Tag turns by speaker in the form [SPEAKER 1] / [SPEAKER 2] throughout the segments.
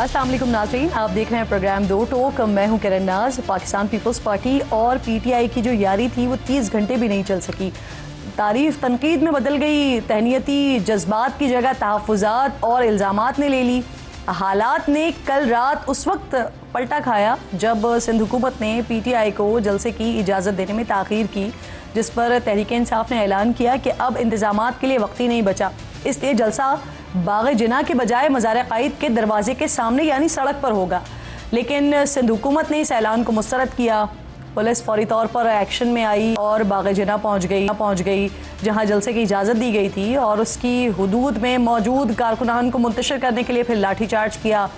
[SPEAKER 1] अस्सलाम वालेकुम नाज़रीन, आप देख रहे हैं प्रोग्राम दो टोक। मैं हूं किरण नाज। पाकिस्तान पीपल्स पार्टी और पीटीआई की जो यारी थी वो 30 घंटे भी नहीं चल सकी। तारीफ तनकीद में बदल गई, तहनीती जज्बात की जगह तहफ़्फ़ुज़ात और इल्ज़ामात ने ले ली। हालात ने कल रात उस वक्त पलटा खाया जब सिंध हुकूमत ने पीटीआई को जलसे की इजाज़त देने में ताख़ीर की, जिस पर तहरीक इंसाफ ने ऐलान किया कि अब इंतज़ामात के लिए वक्त ही नहीं बचा, इसलिए जलसा बाग़ जिना के बजाय मज़ार क़ाइद के दरवाजे के सामने यानी सड़क पर होगा। लेकिन सिंध हुकूमत ने इस ऐलान को मुस्तरद किया। पुलिस फौरी तौर पर एक्शन में आई और बाग़ जिना पहुँच गई जहाँ जलसे की इजाज़त दी गई थी, और उसकी हुदूद में मौजूद कारकुनान को मुंतशिर करने के लिए फिर लाठीचार्ज किया,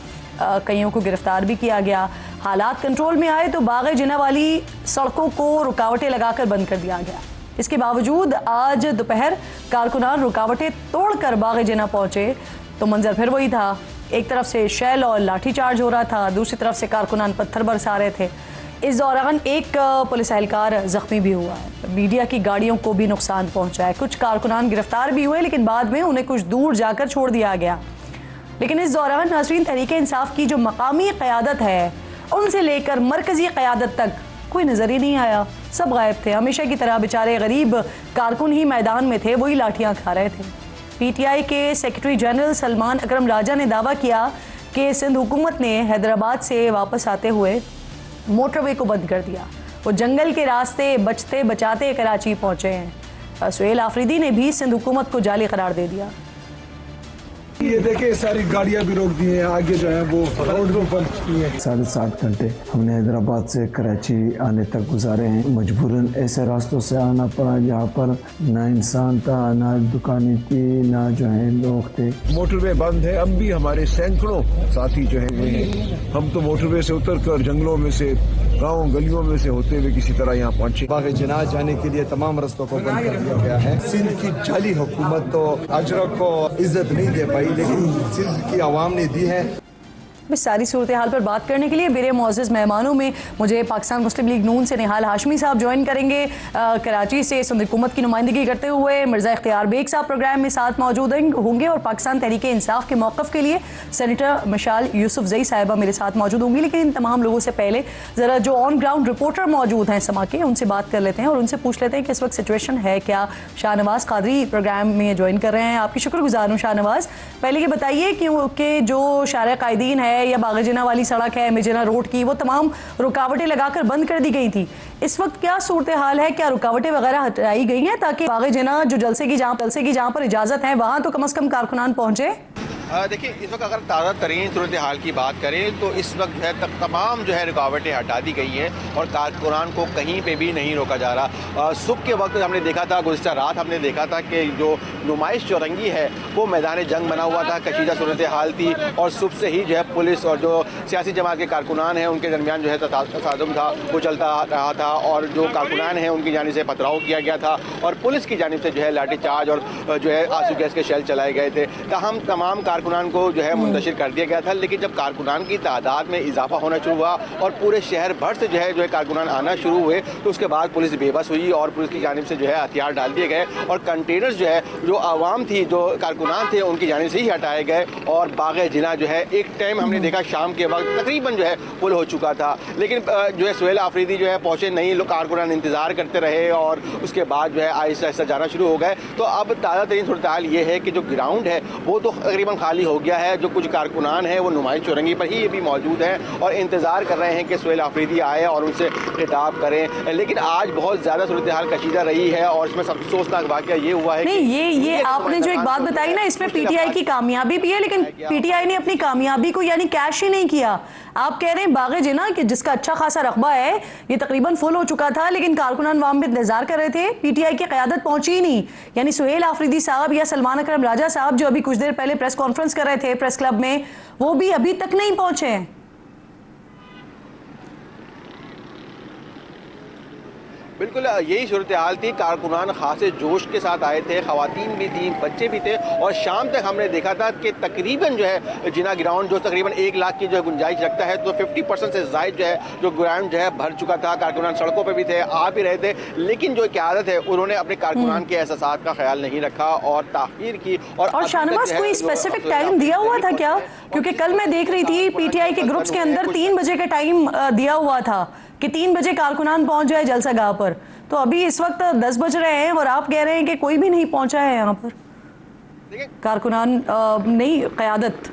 [SPEAKER 1] कईयों को गिरफ्तार भी किया गया। हालात कंट्रोल में आए तो बाग़ जिना वाली सड़कों को रुकावटें लगाकर बंद कर दिया गया। इसके बावजूद आज दोपहर कारकुनान रुकावटें तोड़कर बाग़ जिना पहुंचे तो मंजर फिर वही था। एक तरफ से शेल और लाठीचार्ज हो रहा था, दूसरी तरफ से कारकुनान पत्थर बरसा रहे थे। इस दौरान एक पुलिस एहलकार जख्मी भी हुआ है। मीडिया की गाड़ियों को भी नुकसान पहुंचा है। कुछ कारकुनान गिरफ्तार भी हुए, लेकिन बाद में उन्हें कुछ दूर जाकर छोड़ दिया गया। लेकिन इस दौरान नाज़रीन, तहरीक इंसाफ की जो मकामी क़यादत है उनसे लेकर मरकज़ी क़यादत तक कोई नज़र ही नहीं आया। सब गायब थे। हमेशा की तरह बेचारे गरीब कारकुन ही मैदान में थे, वही लाठियां खा रहे थे। पीटीआई के सेक्रेटरी जनरल सलमान अकरम राजा ने दावा किया कि सिंध हुकूमत ने हैदराबाद से वापस आते हुए मोटरवे को बंद कर दिया। वो जंगल के रास्ते बचते बचाते कराची पहुंचे हैं। सुहेल आफरीदी ने भी सिंध हुकूमत को जाली करार दे दिया।
[SPEAKER 2] ये देखे सारी गाड़ियां भी रोक दी हैं, आगे जो है वो रोड भी बंद की है।
[SPEAKER 3] 7.5 घंटे हमने हैदराबाद से कराची आने तक गुजारे हैं। मजबूरन ऐसे रास्तों से आना पड़ा जहाँ पर ना इंसान था, ना दुकानें थी, ना जो है लोग थे।
[SPEAKER 4] मोटरवे बंद है। अब भी हमारे सैकड़ों साथी जो है वो हैं। हम तो मोटरवे से उतर कर जंगलों में से, गाँव गलियों में से होते हुए किसी तरह यहाँ पहुँचे।
[SPEAKER 5] बाग़ जिना जाने के लिए तमाम रास्तों को बंद कर दिया गया है। सिंध की जाली हुकूमत तो अजरक को इज्जत नहीं दे पाई, लेकिन सिंध की आवाम ने दी है।
[SPEAKER 1] इस सारी सूरत हाल पर बात करने के लिए मेरे मोअज़्ज़ज़ मेहमानों में मुझे पाकिस्तान मुस्लिम लीग नून से निहाल हाशमी साहब ज्वाइन करेंगे। कराची से सिंध हुकूमत की नुमाइंदगी करते हुए मिर्ज़ा इख्तियार बेग साहब प्रोग्राम में साथ मौजूद होंगे, और पाकिस्तान तहरीक इंसाफ के मौक़िफ़ के लिए सेनेटर मशाल यूसुफ़ज़ई साहिबा मेरे साथ मौजूद होंगी। लेकिन इन तमाम लोगों से पहले ज़रा जो ऑन ग्राउंड रिपोर्टर मौजूद हैं समा के, उनसे बात कर लेते हैं और उनसे पूछ लेते हैं कि इस वक्त सिचुएशन है क्या। शाहनवाज़ कादरी प्रोग्राम में ज्वाइन कर रहे हैं। आपकी शुक्रगुजार हूँ शाहनवाज़। पहले ये बताइए कि जो शारा कायदीन है या बाग़ जिना वाली सड़क है मिजना रोड की, वो तमाम रुकावटें लगाकर बंद कर दी गई थी। इस वक्त क्या सूरत हाल है? क्या रुकावटें वगैरह हटाई गई हैं ताकि बाग़ जिना जो जलसे की जहाँ पर इजाज़त है वहाँ तो कम से कम कारकुनान पहुँचे?
[SPEAKER 6] देखिए, इस वक्त अगर ताज़ा तरीन सूरत हाल की बात करें तो इस वक्त है तमाम जो है रुकावटें हटा दी गई हैं और कारकुनान को कहीं पे भी नहीं रोका जा रहा। सुबह के वक्त हमने देखा था, गुज़िश्ता रात हमने देखा था कि जो नुमाइश चौरंगी है वो मैदान जंग बना हुआ था, कशीदा सूरत हाल थी, और सुबह से ही जो है पुलिस और जो सियासी जमात के कारकुनान हैं उनके दरमियान जो है तसादुम था वो चलता रहा था, और जो कारकुनान हैं उनकी जानिब से पथराव किया गया था और पुलिस की जानिब से जो है लाठीचार्ज और जो है आंसू गैस के शेल चलाए गए थे। ताहम तमाम कारकुनान को जो है मुंतशिर कर दिया गया था। लेकिन जब कारकुनान की तादाद में इजाफा होना शुरू हुआ और पूरे शहर भर से जो है कारकुनान आना शुरू हुए तो उसके बाद पुलिस बेबस हुई और पुलिस की जानिब से जो है हथियार डाल दिए गए और कंटेनर्स जो है जो आवाम थी, जो कारकुनान थे, उनकी जानिब से ही हटाए गए। और बाग़ जिना जो है एक टाइम हमने देखा शाम के वक्त तकरीबन जो है फुल हो चुका था, लेकिन जो है सुहेल आफरीदी जो है पहुँचे नहीं, लोग कारकुनान इंतज़ार करते रहे और उसके बाद जो है आहिस्ता आहिस्ता जाना शुरू हो गए। तो अब ताज़ा तरीन सूरत हाल ये है कि जो ग्राउंड है वो तो तकरीबन खाली हो गया है। जो कुछ कारकुनान है वो नुमाइश चौरंगी पर ही भी मौजूद हैं और इंतज़ार कर रहे हैं कि सुहेल आफरीदी आए और उनसे खिताब करें। लेकिन आज बहुत ज़्यादा सूरत हाल कशीदा रही है और इसमें सबसे अफसोसनाक वाक़या ये हुआ है।
[SPEAKER 1] नहीं, ये आपने जो एक बात बताई ना, इसमें पीटीआई की कामयाबी भी है, लेकिन पीटीआई ने अपनी कामयाबी को यानी कैश ही नहीं किया। आप कह रहे हैं बाग़ जिना कि जिसका अच्छा खासा रकबा है ये तकरीबन फुल हो चुका था, लेकिन कारकुनान वहां पे इंतजार कर रहे थे, पीटीआई की क़यादत पहुंची ही नहीं। यानी सुहेल आफरीदी साहब या सलमान अकरम राजा साहब जो अभी कुछ देर पहले प्रेस कॉन्फ्रेंस कर रहे थे प्रेस क्लब में, वो भी अभी तक नहीं पहुंचे हैं।
[SPEAKER 6] बिल्कुल बिल्कुल यही सूरत हाल थी। कारकुनान खासे जोश के साथ आए थे, खवातीन भी थी, बच्चे भी थे, और शाम तक हमने देखा था कि तकरीबन जो है जिना ग्राउंड जो तकरीबन 1 लाख की जो गुंजाइश रखता है, तो 50% से ज़ायद जो है जो ग्राउंड जो है भर चुका था। कारकुनान सड़कों पर भी थे, आ भी रहे थे, लेकिन जो क़यादत है उन्होंने अपने कारकुनान के एहसासात का ख्याल नहीं रखा और ताख़ीर की।
[SPEAKER 1] और शाहनवाज कोई स्पेसिफिक टाइम दिया हुआ था क्या? क्योंकि कल मैं देख रही थी पीटीआई के ग्रुप्स के अंदर 3 बजे का टाइम दिया हुआ था कि 3 बजे कारकुनान पहुंच जाए जलसा गाह पर। तो अभी इस वक्त 10 बज रहे हैं और आप कह रहे हैं कि कोई भी नहीं पहुंचा है यहाँ पर कारकुनान नहीं क़यादत।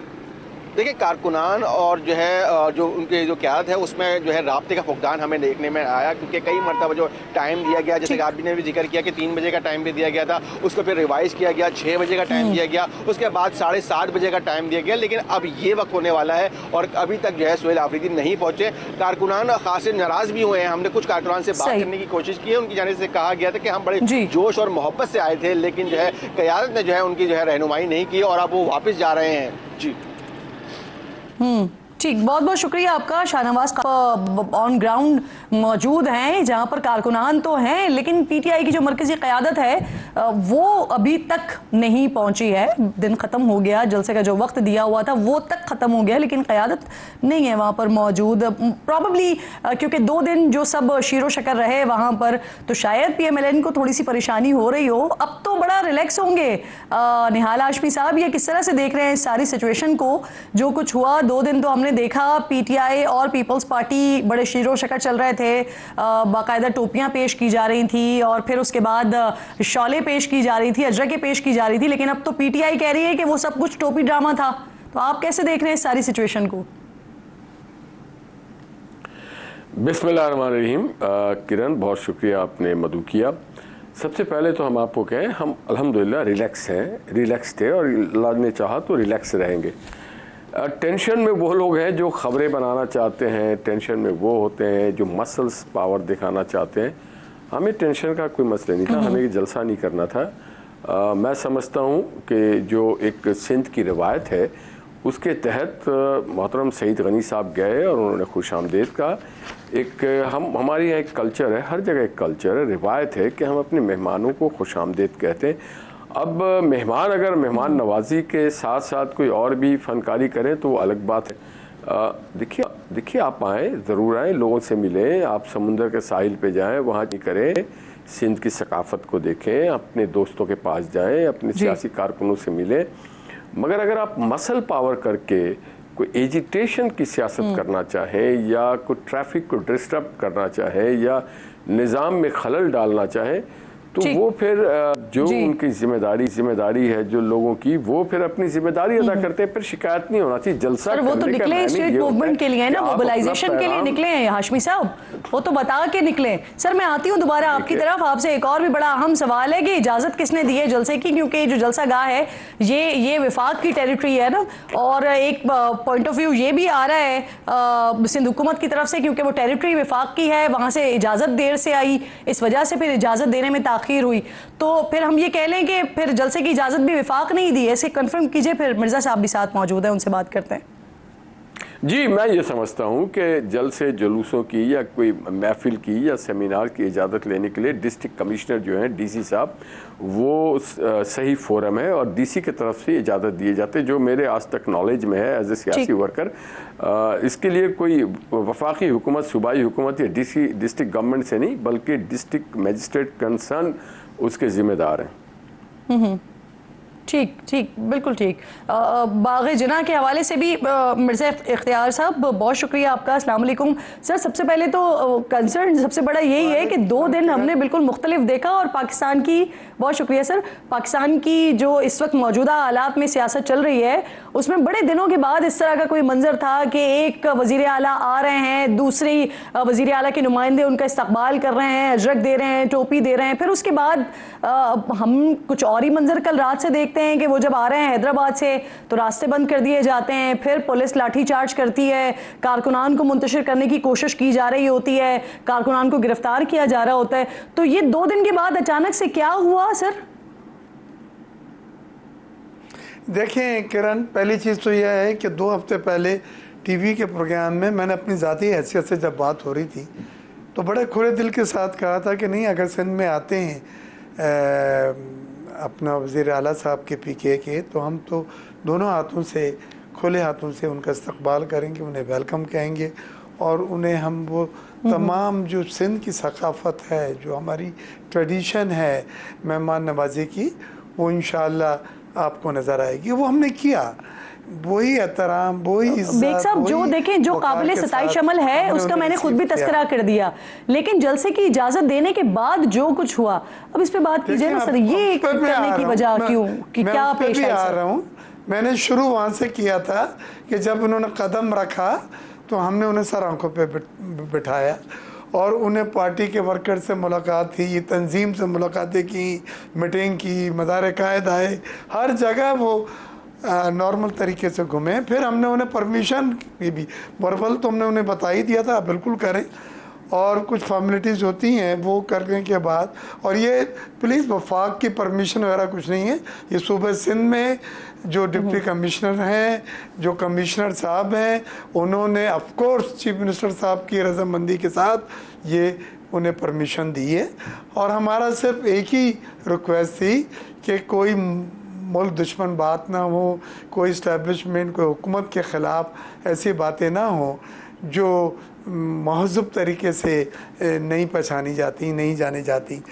[SPEAKER 6] देखिए, कारकुनान और जो है जो उनके जो क़यादत है उसमें जो है राब्ते का फुकदान हमें देखने में आया, क्योंकि कई मरतबा जो टाइम दिया गया, जैसे कि आप ने भी जिक्र किया कि 3 बजे का टाइम भी दिया गया था, उसको फिर रिवाइज़ किया गया, 6 बजे का टाइम दिया गया, उसके बाद 7:30 बजे का टाइम दिया गया, लेकिन अब ये वक्त होने वाला है और अभी तक जो है सुहेल आफरीदी नहीं पहुँचे। कारकुनान खासे नाराज़ भी हुए हैं। हमने कुछ कारकुनान से बात करने की कोशिश की है, उनकी जानिब से कहा गया था कि हम बड़े जोश और मोहब्बत से आए थे, लेकिन जो है क़यादत ने जो है उनकी जो है रहनुमाई नहीं की और अब वो वापस जा रहे हैं। जी
[SPEAKER 1] ठीक, बहुत बहुत शुक्रिया आपका। शाहनवाज ऑन ग्राउंड मौजूद हैं जहां पर कारकुनान तो हैं, लेकिन पीटीआई की जो मरकजी क़यादत है वो अभी तक नहीं पहुंची है। दिन ख़त्म हो गया, जलसे का जो वक्त दिया हुआ था वो तक ख़त्म हो गया, लेकिन क़यादत नहीं है वहां पर मौजूद। प्रॉबली क्योंकि 2 दिन जो सब शीरो शकर रहे वहां पर, तो शायद PMLN को थोड़ी सी परेशानी हो रही हो। अब तो बड़ा रिलैक्स होंगे। निहाल हाशमी साहब, ये किस तरह से देख रहे हैं इस सारी सिचुएशन को? जो कुछ हुआ 2 दिन तो हमने देखा पीटीआई और पीपल्स पार्टी बड़े शीरो शकर चल रहे थे, बाकायदा टोपियां पेश की जा रही थी और फिर उसके बाद शॉले पेश की जा रही थी, अजरकें पेश की जा रही थी, लेकिन अब तो पीटीआई कह रही है कि वो सब कुछ टोपी ड्रामा था। तो आप कैसे देख रहे हैं इस सारी सिचुएशन को?
[SPEAKER 7] बिस्मिल्लाहिर्रहमानिर्रहीम। किरण, बहुत शुक्रिया आपने मदू किया। सबसे पहले तो हम आपको कहें, हम अल्हम्दुलिल्लाह रिलैक्स हैं, रिलैक्स थे और अल्लाह ने चाहा तो रिलैक्स रहेंगे। टेंशन में वो लोग हैं जो ख़बरें बनाना चाहते हैं, टेंशन में वो होते हैं जो मसल्स पावर दिखाना चाहते हैं। हमें टेंशन का कोई मसला नहीं था, हमें ये जलसा नहीं करना था। मैं समझता हूँ कि जो एक सिंध की रिवायत है उसके तहत मोहतरम सईद गनी साहब गए और उन्होंने खुश आमदेद का एक हमारे यहाँ एक कल्चर है, हर जगह एक कल्चर है, रिवायत है कि हम अपने मेहमानों को खुश आमदेद कहते हैं। अब मेहमान अगर मेहमान नवाजी के साथ साथ कोई और भी फनकारी करें तो वो अलग बात है। देखिए आप आएँ, ज़रूर आएँ, लोगों से मिलें, आप समुंदर के साहिल पे जाएं, वहाँ नहीं करें, सिंध की सकाफ़त को देखें, अपने दोस्तों के पास जाएं, अपने सियासी कारकुनों से मिलें। मगर अगर आप मसल पावर करके कोई एजिटेशन की सियासत करना चाहें या कोई ट्रैफिक को डिस्टर्ब करना चाहें या निज़ाम में खलल डालना चाहें, तो वो फिर जो उनकी जिम्मेदारी है जो लोगों की, वो फिर अपनी जिम्मेदारी अदा करते हैं, फिर शिकायत नहीं होना चाहिए। जलसा
[SPEAKER 1] वो तो निकले स्ट्रीट मूवमेंट के लिए ना, मोबिलाइजेशन के लिए निकले हैं हाशमी साहब, वो तो बता के निकले। सर मैं आती हूँ दोबारा आपकी तरफ, आपसे एक और भी बड़ा अहम सवाल है कि इजाज़त किसने दी है जलसे की? क्योंकि जो जलसा गाह है ये विफाक की टेरिटरी है ना, और एक पॉइंट ऑफ व्यू ये भी आ रहा है सिंध हुकूमत की तरफ से, क्योंकि वो टेरिटरी विफाक की है, वहाँ से इजाज़त देर से आई, इस वजह से फिर इजाज़त देने में ताखीर हुई। तो फिर हम ये कह लें कि फिर जलसे की इजाज़त भी विफाक नहीं दी, ऐसे कंफर्म कीजिए। फिर मिर्ज़ा साहब भी साथ मौजूद हैं, उनसे बात करते हैं।
[SPEAKER 7] जी, मैं ये समझता हूँ कि जलसे जुलूसों की या कोई महफिल की या सेमिनार की इजाज़त लेने के लिए डिस्ट्रिक्ट कमिश्नर जो हैं DC साहब, वो सही फोरम है और DC की तरफ से इजाज़त दिए जाते, जो मेरे आज तक नॉलेज में है एज ए सियासी वर्कर। इसके लिए कोई वफाकी हुकूमत, सूबाई हुकूमत या डिस्ट्रिक्ट गवर्नमेंट से नहीं, बल्कि डिस्ट्रिक्ट मजिस्ट्रेट कंसर्न उसके ज़िम्मेदार हैं।
[SPEAKER 1] ठीक, बिल्कुल ठीक। बाग़े जिना के हवाले से भी मिर्ज़ा इख्तियार साहब, बहुत शुक्रिया आपका। अस्सलाम वालेकुम सर। सबसे पहले तो कंसर्न सबसे बड़ा यही है कि 2 दिन हमने बिल्कुल मुख्तलिफ देखा, और पाकिस्तान की, बहुत शुक्रिया सर, पाकिस्तान की जो इस वक्त मौजूदा हालात में सियासत चल रही है उसमें बड़े दिनों के बाद इस तरह का कोई मंजर था कि एक वज़ीर आला आ रहे हैं, दूसरी वज़ीर आला के नुमाइंदे उनका इस्तकबाल कर रहे हैं, अजरक दे रहे हैं, टोपी दे रहे हैं। फिर उसके बाद हम कुछ और ही मंजर कल रात से देखते हैं कि वो जब आ रहे हैं हैदराबाद से तो रास्ते बंद कर दिए जाते हैं, फिर पुलिस लाठीचार्ज करती है, कारकुनान को मुंतशिर करने की कोशिश की जा रही होती है, कारकुनान को गिरफ्तार किया जा रहा होता है। तो ये 2 दिन के बाद अचानक से क्या हुआ सर?
[SPEAKER 2] देखें किरण, पहली चीज़ तो यह है कि 2 हफ्ते पहले टीवी के प्रोग्राम में मैंने अपनी ज़ाती हैसियत से जब बात हो रही थी
[SPEAKER 8] तो बड़े खुले दिल के साथ कहा था कि नहीं, अगर सिंध में आते हैं अपना वज़ीर आला साहब के PK के, तो हम तो दोनों हाथों से, खुले हाथों से उनका इस्तकबाल करेंगे, उन्हें वेलकम कहेंगे और उन्हें हम वो तमाम जो सिंध की सकाफ़त है, जो हमारी ट्रेडिशन है मेहमान नवाजी की, वो इंशाअल्लाह आपको नज़र आएगी। वो हमने किया, वही एहतराम, वही इज्जत।
[SPEAKER 1] बेग साहब, जो देखें जो काबिले सताइश अमल है उसका मैंने खुद भी तस्करा कर दिया, लेकिन जलसे की इजाजत देने के बाद जो कुछ हुआ, अब इस पे बात कीजिए ना सर, ये करने की वजह क्यों, कि क्या पेश
[SPEAKER 8] आ रहा हूँ। मैंने शुरू वहाँ से किया था कि जब उन्होंने कदम रखा तो हमने उन्हें सर आंखों पे बिठाया और उन्हें पार्टी के वर्कर से मुलाकात थी, तंजीम से मुलाकातें की, मीटिंग की, मदार कायद आए, हर जगह वो नॉर्मल तरीके से घूमे। फिर हमने उन्हें परमिशन की भी, वर्बल तो हमने उन्हें बता ही दिया था आप बिल्कुल करें, और कुछ फॉर्मेलिटीज़ होती हैं वो करने के बाद, और ये प्लीज़ वफाक की परमिशन वगैरह कुछ नहीं है, ये सूबे सिंध में जो डिप्टी कमिश्नर हैं, जो कमिश्नर साहब हैं, उन्होंने ऑफ कोर्स चीफ मिनिस्टर साहब की रजामंदी के साथ ये उन्हें परमिशन दी है। और हमारा सिर्फ एक ही रिक्वेस्ट थी कि कोई मुल्क दुश्मन बात ना हो, कोई इस्टेब्लिशमेंट, कोई हुकूमत के ख़िलाफ़ ऐसी बातें ना हो जो महज़ूब तरीके से नहीं पहचानी जाती, नहीं जानी जाती।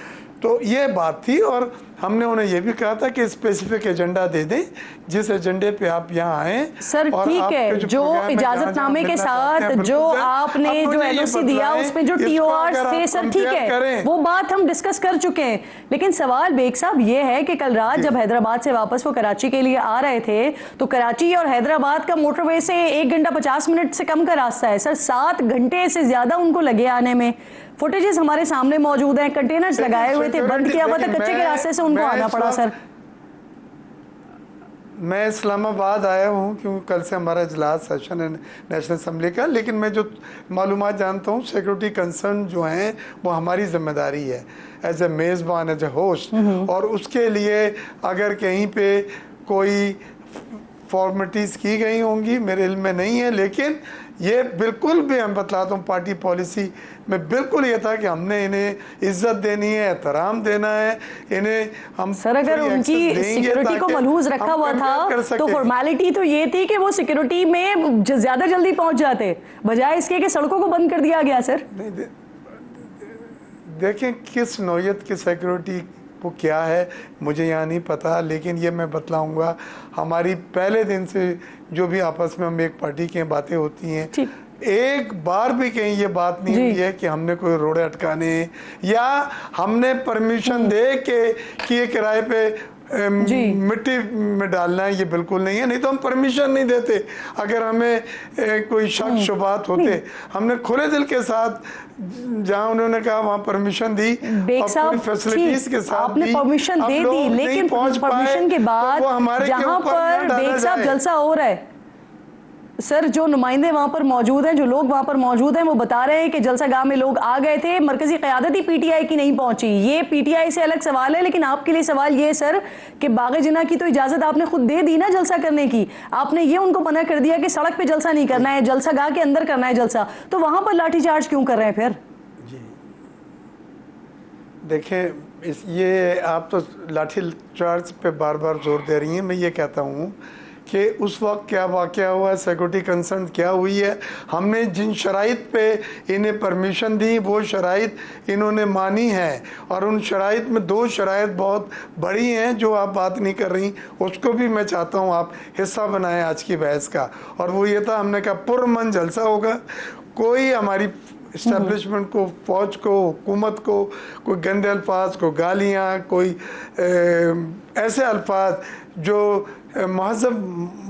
[SPEAKER 8] तो ये बात थी, और हमने उन्हें यह भी कहा था कि स्पेसिफिक एजेंडा दे दें जिस एजेंडे पे आप यहाँ आए।
[SPEAKER 1] सर ठीक है, जो इजाजतनामे के साथ जो आपने जो LOC दिया उसमें जो TORs थे सर, ठीक है, वो बात हम डिस्कस कर चुके हैं। लेकिन सवाल बेग साहब ये है कि कल रात जब हैदराबाद से वापस वो कराची के लिए आ रहे थे, तो कराची और हैदराबाद का मोटरवे से 1 घंटा 50 मिनट से कम का रास्ता है सर, 7 घंटे से ज्यादा उनको लगे आने में। फुटेजेस हमारे सामने मौजूद हैं, कंटेनर्स लगाए हुए थे, बंद किया हुआ था, कच्चे के रास्ते से उनको आना पड़ा सर।
[SPEAKER 8] मैं इस्लामाबाद आया हूँ क्योंकि कल से हमारा इजलास सेशन है नेशनल असम्बली का, लेकिन मैं जो मालूमात जानता हूँ सिक्योरिटी कंसर्न जो हैं वो हमारी जिम्मेदारी है एज ए मेज़बान, एज ए होस्ट। और उसके लिए अगर कहीं पे कोई फॉर्मेलिटीज़ की गई होंगी मेरे इल्म में नहीं है, लेकिन ये बिल्कुल भी हम बतलाता हूँ पार्टी पॉलिसी में बिल्कुल ये था कि हमने इन्हें इज्जत देनी है, एहतराम देना है इन्हें। हम
[SPEAKER 1] सर अगर उनकी सिक्योरिटी को मलहूज रखा हुआ था तो फॉर्मेलिटी तो ये थी कि वो सिक्योरिटी में ज्यादा जल्दी पहुंच जाते, बजाय इसके कि सड़कों को बंद कर दिया गया सर।
[SPEAKER 8] देखें किस नौयत की सिक्योरिटी वो क्या है मुझे यहाँ नहीं पता, लेकिन ये मैं बतलाऊंगा हमारी पहले दिन से जो भी आपस में हम एक पार्टी की बातें होती हैं, एक बार भी कहीं ये बात नहीं हुई है कि हमने कोई रोड़े अटकाने या हमने परमिशन दे के कि ये किराए पे मिट्टी में डालना है, ये बिल्कुल नहीं है। नहीं तो हम परमिशन नहीं देते। अगर हमें कोई शक शुबात होते हमने खुले दिल के साथ, जहां उन्होंने कहा वहां परमिशन दी और पूरी फैसिलिटीज के साथ
[SPEAKER 1] आपने परमिशन दे दी, लेकिन परमिशन के बाद जहां पर बेग साहब जलसा हो रहा है सर, जो नुमाइंदे वहां पर मौजूद हैं, जो लोग वहां पर मौजूद हैं, वो बता रहे हैं कि जलसा गाह में लोग आ गए थे, मरकजी क़यादत ही PTI की नहीं पहुंची। ये PTI से अलग सवाल है, लेकिन आपके लिए सवाल ये सर कि बाग़े जिना की तो इजाज़त आपने खुद दे दी ना जलसा करने की, आपने ये उनको मना कर दिया कि सड़क पे जलसा नहीं करना है, जलसा गाह के अंदर करना है जलसा, तो वहां पर लाठीचार्ज क्यों कर रहे हैं फिर?
[SPEAKER 8] जी देखें, ये आप तो लाठी चार्ज पे बार बार जोर दे रही हैं। मैं ये कहता हूँ कि उस वक्त क्या वाक़या हुआ, सिक्योरिटी कंसर्न क्या हुई है, हमने जिन शराइत पे इन्हें परमिशन दी वो शराइत इन्होंने मानी है, और उन शराइत में 2 शराइत बहुत बड़ी हैं जो आप बात नहीं कर रही, उसको भी मैं चाहता हूँ आप हिस्सा बनाएं आज की बहस का। और वो ये था, हमने कहा पुरअमन जलसा होगा, कोई हमारी इस्टेब्लिशमेंट को, फौज को, हुकूमत को कोई गंदे अल्फाज, को गालियाँ, कोई ऐसे अल्फाज जो महज़ब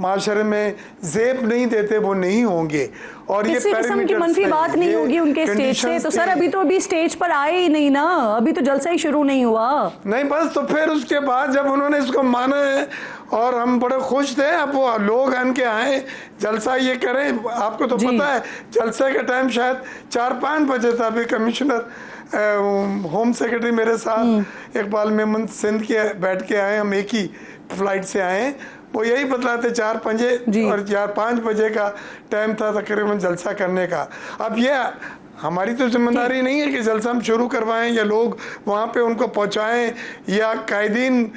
[SPEAKER 8] माशरे में ज़ेब नहीं देते वो नहीं होंगे। और ये
[SPEAKER 1] किस्म की मनफी बात नहीं होगी उनके स्टेज से। तो सर अभी स्टेज पर आए ही नहीं ना, अभी तो जलसा ही शुरू नहीं हुआ।
[SPEAKER 8] नहीं बस, तो फिर उसके बाद जब उन्होंने इसको माना है और हम बड़े खुश थे, अब वो लोग आन के आए जलसा ये करें। आपको तो पता है जलसे का टाइम शायद 4-5 बजे था। अभी कमिश्नर होम सेक्रेटरी मेरे साथ इकबाल मेमन सिंध के बैठ के आए, हम एक ही फ्लाइट से आए, वो यही बतलाते 4-5 और 4-5 बजे का टाइम था तकरीबन जलसा करने का। अब ये हमारी तो जिम्मेदारी नहीं है कि जलसा हम शुरू करवाएं या लोग वहाँ पे उनको पहुँचाएं या कायदीन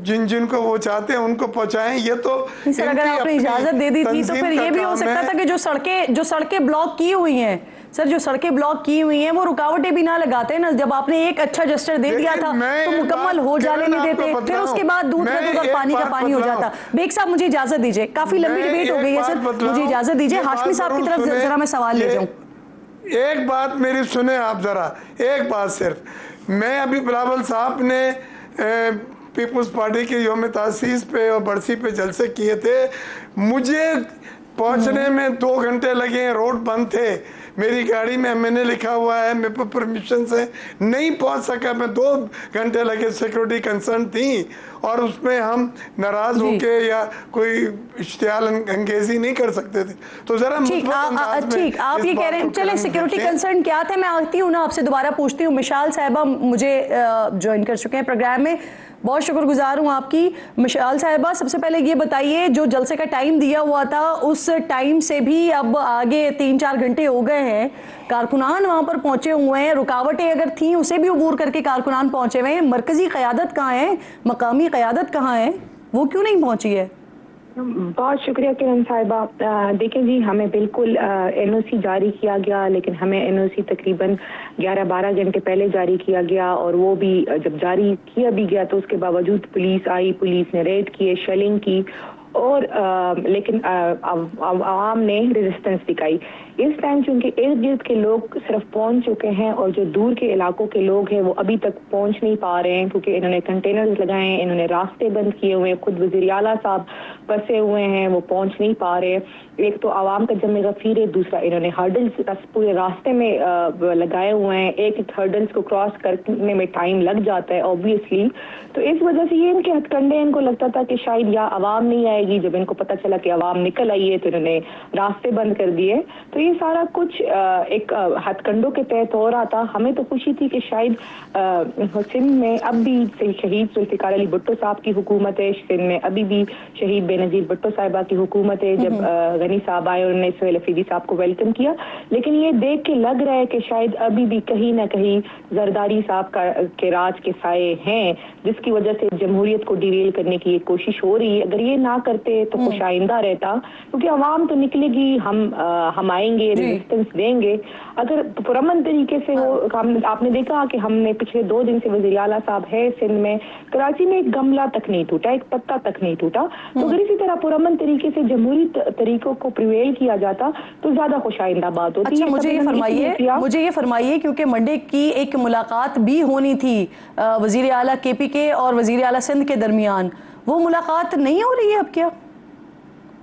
[SPEAKER 8] जिनको वो चाहते हैं उनको पहुँचाएं। ये तो
[SPEAKER 1] सर अगर आपने इजाजत दे दी थी तो फिर ये भी हो सकता था कि जो सड़कें ब्लॉक की हुई हैं सर, जो सड़कें ब्लॉक की हुई हैं वो रुकावटें भी ना लगाते ना। जब आपने एक अच्छा जस्टर दे दिया था तो मुकम्मल हो जाने नहीं देते, फिर उसके बाद दूध का दूध और पानी का पानी हो जाता। बेग साहब मुझे इजाजत दीजिए, काफी लंबी डिबेट हो गई है सर, मुझे इजाजत दीजिए। हाशमी साहब की तरफ जरा मैं सवाल ले जाऊं।
[SPEAKER 8] एक बात मेरी सुने आप जरा, एक बात सिर्फ, मैं अभी बिलावल साहब ने पीपल्स पार्टी के योम तासीस पे और बरसी पे जलसे किए थे, मुझे पहुंचने में 2 घंटे लगे, रोड बंद थे, मेरी गाड़ी में मैंने लिखा हुआ है मेरे पर परमिशन से नहीं पहुंच सका, मैं 2 घंटे लगे, सिक्योरिटी कंसर्न थी और उसमें हम नाराज होके या कोई इश्तियाल अंगेजी नहीं कर सकते थे। तो जरा
[SPEAKER 1] ठीक आप ये कह रहे हैं, चले सिक्योरिटी कंसर्न क्या थे, मैं आती हूँ ना आपसे दोबारा पूछती हूँ। मिशाल साहिबा मुझे ज्वाइन कर चुके हैं प्रोग्राम में, बहुत शुक्रगुजार हूँ आपकी। मिशाल साहिबा सबसे पहले ये बताइए, जो जलसे का टाइम दिया हुआ था उस टाइम से भी अब आगे 3-4 घंटे हो गए हैं, कारकुनान वहां पर पहुंचे हुए हैं, रुकावटें अगर थी उसे भी अबूर करके कारकुनान पहुंचे हुए हैं, मरकजी क़यादत कहाँ है, मकामी क़यादत कहाँ है, वो क्यों नहीं पहुंची है?
[SPEAKER 9] बहुत शुक्रिया किरण साहिबा। देखें जी, हमें बिल्कुल एनओसी जारी किया गया, लेकिन हमें एनओसी तकरीबन 11-12 घंटे पहले जारी किया गया और वो भी जब जारी किया भी गया तो उसके बावजूद पुलिस आई, पुलिस ने रेड किए, शेलिंग की और लेकिन आवाम ने रेजिस्टेंस दिखाई। इस टाइम चूंकि इर्द गिर्द के लोग सिर्फ पहुंच चुके हैं और जो दूर के इलाकों के लोग हैं वो अभी तक पहुंच नहीं पा रहे हैं, क्योंकि इन्होंने कंटेनर्स लगाए हैं, इन्होंने रास्ते बंद किए हुए हैं, खुद वज़ीर आला साहब फंसे हुए हैं, वो पहुंच नहीं पा रहे। एक तो आवाम का जमे गफीर है, दूसरा इन्होंने हर्डल्स पूरे रास्ते में लगाए हुए हैं, एक हर्डल्स को क्रॉस करने में टाइम लग जाता है ऑब्वियसली। तो इस वजह से ये इनके हथकंडे, इनको लगता था कि शायद या आवाम नहीं आएगी, जब इनको पता चला कि आवाम निकल आई है तो इन्होंने रास्ते बंद कर दिए। तो ये सारा कुछ एक हथकंडों के तहत हो रहा था। हमें तो खुशी थी कि शायद सिंध में अब भी शहीद जुल्फिकार अली भुट्टो साहब की हुकूमत है, सिंध में अभी भी शहीद बेनजीर भुट्टो साहिबा की हुकूमत है। जब गनी साहब आए उन्होंने सुहेल अफरीदी साहब को वेलकम किया, लेकिन ये देख के लग रहा है कि शायद अभी भी कहीं ना कहीं जरदारी साहब के राज के साए हैं, जिसकी वजह से जमहूरियत को डिरेल करने की कोशिश हो रही है। अगर ये ना करते तो खुश आइंदा रहता, क्योंकि आवाम तो निकलेगी, हम आएंगे, रेजिस्टेंस देंगे। अगर पुरअमन तरीके से हो, आपने देखा कि हमने पिछले 2 दिन से वज़ीर आला साहब है सिंध में, कराची में एक गमला तक नहीं टूटा, एक पत्ता तक नहीं टूटा। तो अगर इसी तरह पुरअमन तरीके से जमहूरी तरीकों को प्रिवेल किया जाता तो ज्यादा खुशाइंदा बात होती।
[SPEAKER 1] अच्छा, मुझे ये फरमाइए क्योंकि मंडे की एक मुलाकात भी होनी थी वज़ीर आला KPK और वज़ीर आला सिंध के दरमियान, वो मुलाकात नहीं हो रही है अब क्या?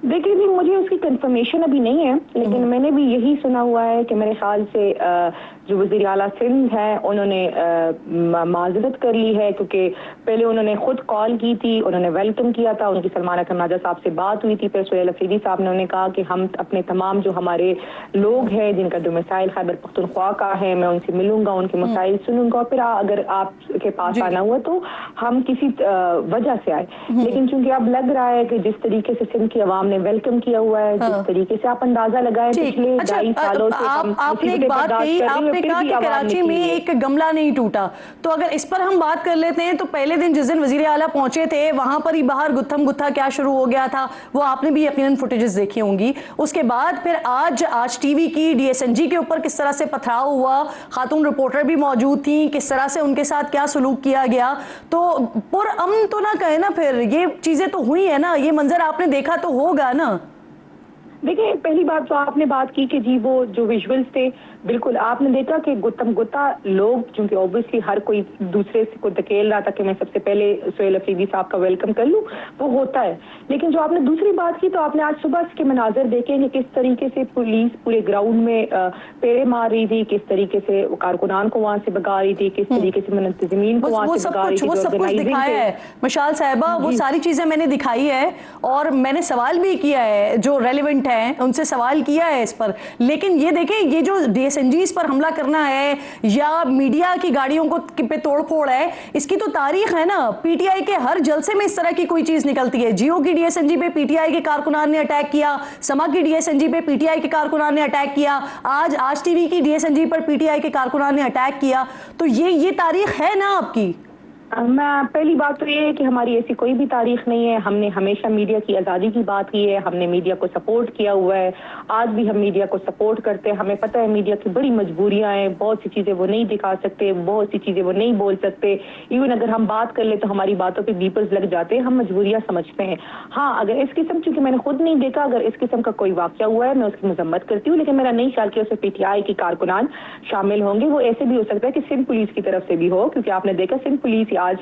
[SPEAKER 9] देखिए जी, मुझे उसकी कंफर्मेशन अभी नहीं है, लेकिन मैंने भी यही सुना हुआ है कि मेरे ख्याल से जो वज़ीर आला सिंध है उन्होंने माजरत कर ली है, क्योंकि पहले उन्होंने खुद कॉल की थी, उन्होंने वेलकम किया था, उनकी सलमान खन्नाजा साहब से बात हुई थी, फिर सुहेल अफरीदी साहब ने उन्हें कहा कि हम अपने तमाम जो हमारे लोग हैं जिनका डोमिसाइल खैबर पख्तूनख्वा का है, मैं उनसे मिलूंगा, उनके मसाइल सुनूंगा, फिर अगर आपके पास आना हुआ तो हम किसी वजह से आए। लेकिन चूंकि अब लग रहा है कि जिस तरीके से सिंध की आवाम ने वेलकम किया हुआ है, जिस तरीके से आप अंदाजा लगाए पिछले 2.5 सालों से
[SPEAKER 1] आपने एक बात कही, आपने कहा कि कराची में एक गमला नहीं टूटा, तो अगर इस पर हम बात कर लेते हैं तो पहले दिन जिस दिन वज़ीर आला पहुंचे थे वहां पर ही बाहर गुत्थम गुत्था क्या शुरू हो गया था, वो आपने भी यकीनन फुटेजेस देखी होंगी। उसके बाद फिर आज टीवी की DSNG के ऊपर किस तरह से पथराव हुआ, खातून रिपोर्टर भी मौजूद थी, किस तरह से उनके साथ क्या सलूक किया गया, तो पुरअमन तो ना कहे ना, फिर ये चीजें तो हुई है ना, ये मंजर आपने देखा तो होगा ना।
[SPEAKER 9] देखिए, पहली बात तो आपने बात की कि जी वो जो विजुअल्स थे, बिल्कुल आपने देखा कि गुत्तम गुत्ता लोग, क्योंकि ऑब्वियसली हर कोई दूसरे से को धकेल रहा था कि मैं सबसे पहले सुहेल अफरीदी साहब का वेलकम कर लूं, वो होता है। लेकिन जो आपने दूसरी बात की, तो आपने आज सुबह के मनाजर देखे कि किस तरीके से पुलिस पूरे ग्राउंड में पेड़े मार रही थी, किस तरीके से कारकुनान को वहां से भगा रही थी, किस तरीके से मुनतजिमीन को वहां से भगा रही थी।
[SPEAKER 1] वो सब कुछ दिखाया है मिशाल साहिबा, वो सारी चीजें मैंने दिखाई है और मैंने सवाल भी किया है जो रेलिवेंट है हैं, उनसे सवाल किया है इस पर, लेकिन ये देखें ये जो डीएसएनजीस पर हमला करना है या मीडिया की गाड़ियों को पे तोड़फोड़ है, इसकी तो तारीख है ना। पीटीआई के हर जलसे में इस तरह की कोई चीज निकलती है। जियो की डीएसएनजी पे पीटीआई के कारकुनान ने अटैक किया, समा की डीएसएनजी पे पीटीआई के कारकुनान ने अटैक किया, आज टीवी की डीएसएनजी पर पीटीआई के कारकुनान ने अटैक किया। तो ये तारीख है ना आपकी।
[SPEAKER 9] मैं पहली बात तो ये है कि हमारी ऐसी कोई भी तारीख नहीं है। हमने हमेशा मीडिया की आज़ादी की बात की है, हमने मीडिया को सपोर्ट किया हुआ है, आज भी हम मीडिया को सपोर्ट करते हैं। हमें पता है मीडिया की बड़ी मजबूरियां हैं, बहुत सी चीज़ें वो नहीं दिखा सकते, बहुत सी चीज़ें वो नहीं बोल सकते। इवन अगर हम बात कर ले तो हमारी बातों पर बीपर्स लग जाते हैं, हम मजबूरियाँ समझते हैं। हाँ, अगर इस किस्म, चूंकि मैंने खुद नहीं देखा, अगर इस किस्म का कोई वाक़या हुआ है मैं उसकी मजम्मत करती हूँ, लेकिन मेरा नहीं ख्याल कि उसमें पीटीआई के कारकुनान शामिल होंगे। वो ऐसे भी हो सकता है कि सिंध पुलिस की तरफ से भी हो, क्योंकि आपने देखा सिंध पुलिस आज